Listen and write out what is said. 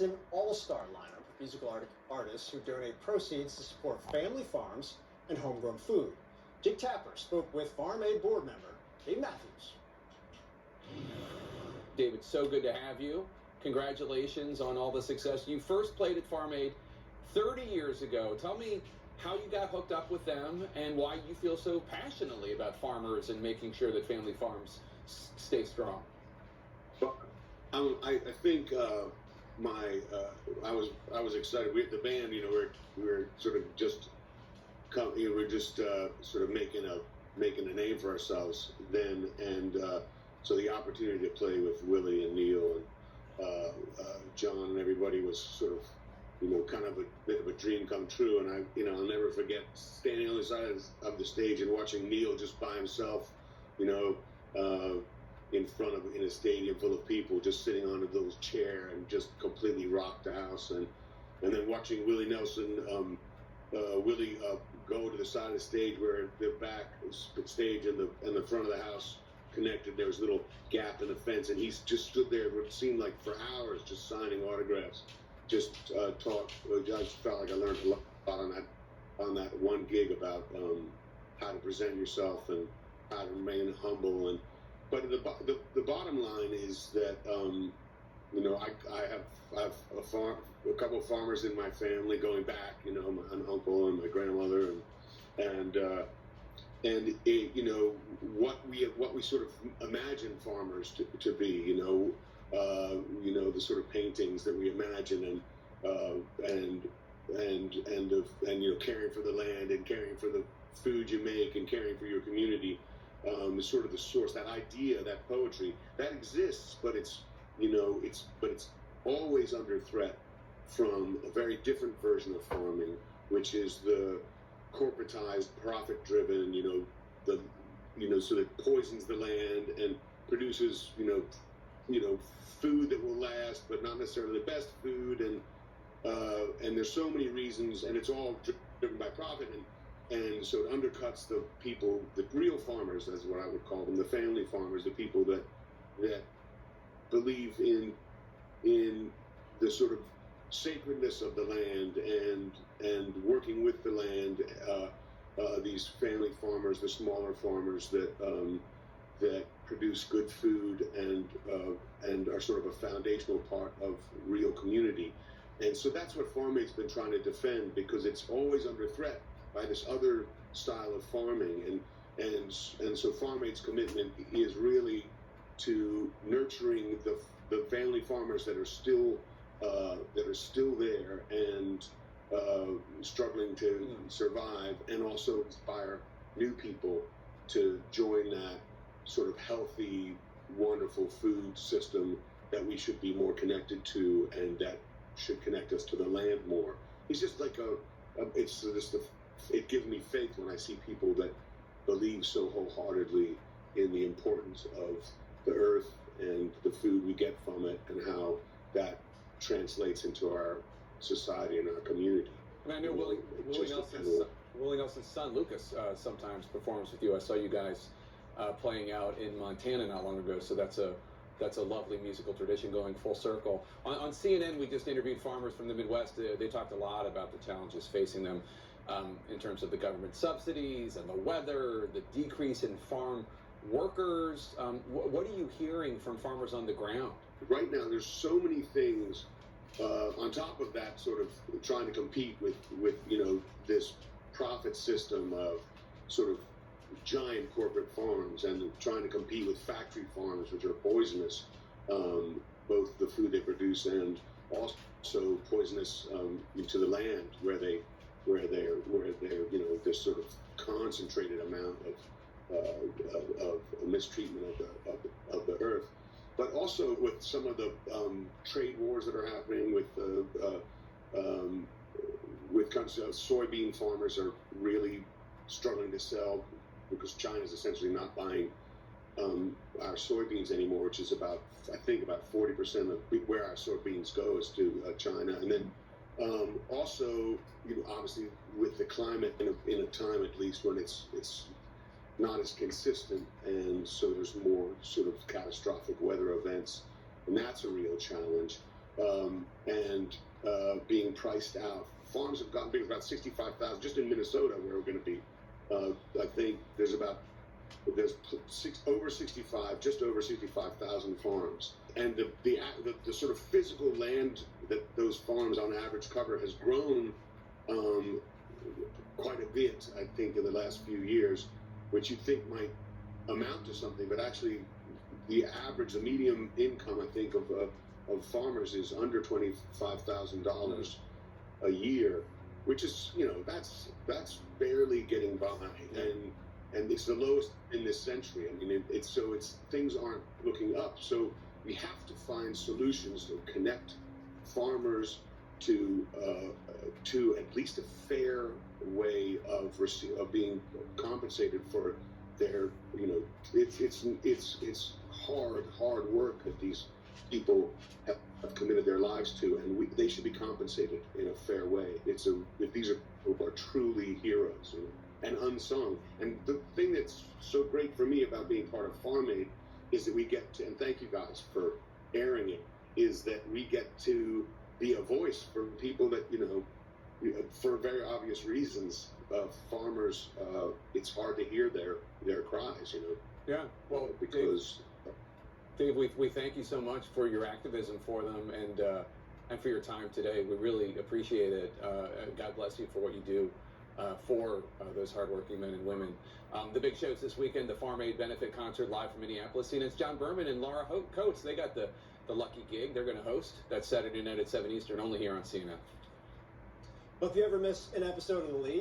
An all-star lineup of artists who donate proceeds to support family farms and homegrown food. Jake Tapper spoke with Farm Aid board member Dave Matthews. David, so good to have you. Congratulations on all the success. You first played at Farm Aid 30 years ago. Tell me how you got hooked up with them and why you feel so passionately about farmers and making sure that family farms stay strong. Well, I think I was excited. The band, we were sort of just sort of making a name for ourselves then, and so the opportunity to play with Willie and Neil and John and everybody was sort of kind of a bit of a dream come true. And I'll never forget standing on the side of the stage and watching Neil just by himself, in a stadium full of people, just sitting on a little chair and just completely rocked the house. And then watching Willie Nelson, go to the side of the stage where the back stage and the front of the house connected. There was a little gap in the fence, and he just stood there. It seemed like for hours, just signing autographs. Just taught. I just felt like I learned a lot on that one gig about how to present yourself and how to remain humble. But the bottom line is that I have a couple of farmers in my family going back. An uncle and my grandmother, and what we sort of imagine farmers to be. The sort of paintings that we imagine and caring for the land and caring for the food you make and caring for your community. Is sort of the source. That idea, that poetry, that exists, but it's always under threat from a very different version of farming, which is the corporatized, profit-driven, so that poisons the land and produces, food that will last, but not necessarily the best food, and there's so many reasons, and it's all driven by profit, and so it undercuts the people, the real farmers, that's what I would call them, the family farmers, the people that believe in the sort of sacredness of the land and working with the land. These family farmers, the smaller farmers that produce good food and are sort of a foundational part of real community. And so that's what Farm Aid's been trying to defend, because it's always under threat by this other style of farming, and so Farm Aid's commitment is really to nurturing the family farmers that are still there and struggling to survive, and also inspire new people to join that sort of healthy, wonderful food system that we should be more connected to, and that should connect us to the land more. It's just like it gives me faith when I see people that believe so wholeheartedly in the importance of the earth and the food we get from it, and how that translates into our society and our community. And I know Willie Nelson's son, Lucas, sometimes performs with you. I saw you guys playing out in Montana not long ago, so that's a lovely musical tradition going full circle. On CNN, we just interviewed farmers from the Midwest. They talked a lot about the challenges facing them in terms of the government subsidies and the weather, the decrease in farm workers. What are you hearing from farmers on the ground? Right now, there's so many things on top of that, sort of trying to compete with this profit system of sort of giant corporate farms, and trying to compete with factory farms, which are poisonous, both the food they produce and also poisonous to the land where they're this sort of concentrated amount of mistreatment of the earth. But also with some of the trade wars that are happening with countries, soybean farmers are really struggling to sell, because China is essentially not buying our soybeans anymore, which is about 40% of where our soybeans go is to China. And then also, obviously with the climate in a time at least when it's not as consistent, and so there's more sort of catastrophic weather events, and that's a real challenge. and being priced out. Farms have gotten big, about 65,000 just in Minnesota, where we're going to be. I think there's over 65, just over 65,000 farms, and the sort of physical land that those farms on average cover has grown quite a bit, I think, in the last few years, which you think might amount to something, but actually the medium income, I think, of farmers is under $25,000 a year, which is, that's barely getting by, and it's the lowest in this century. I mean, it's things aren't looking up. So we have to find solutions to connect farmers to at least a fair way of being compensated for their, it's hard work that these people have committed their lives to, and they should be compensated in a fair way. These are truly heroes, and unsung. And the thing that's so great for me about being part of Farm Aid is that we get to, and thank you guys for airing it, is that we get to be a voice for people that, for very obvious reasons, farmers, it's hard to hear their cries, Yeah, well, because Dave, we thank you so much for your activism for them and for your time today. We really appreciate it. God bless you for what you do for those hardworking men and women. The big shows this weekend, the Farm Aid benefit concert live from Minneapolis. And it's John Berman and Laura Coates. They got the lucky gig. They're going to host. That's Saturday night at 7 Eastern, only here on CNN. Well, if you ever miss an episode of The Lead,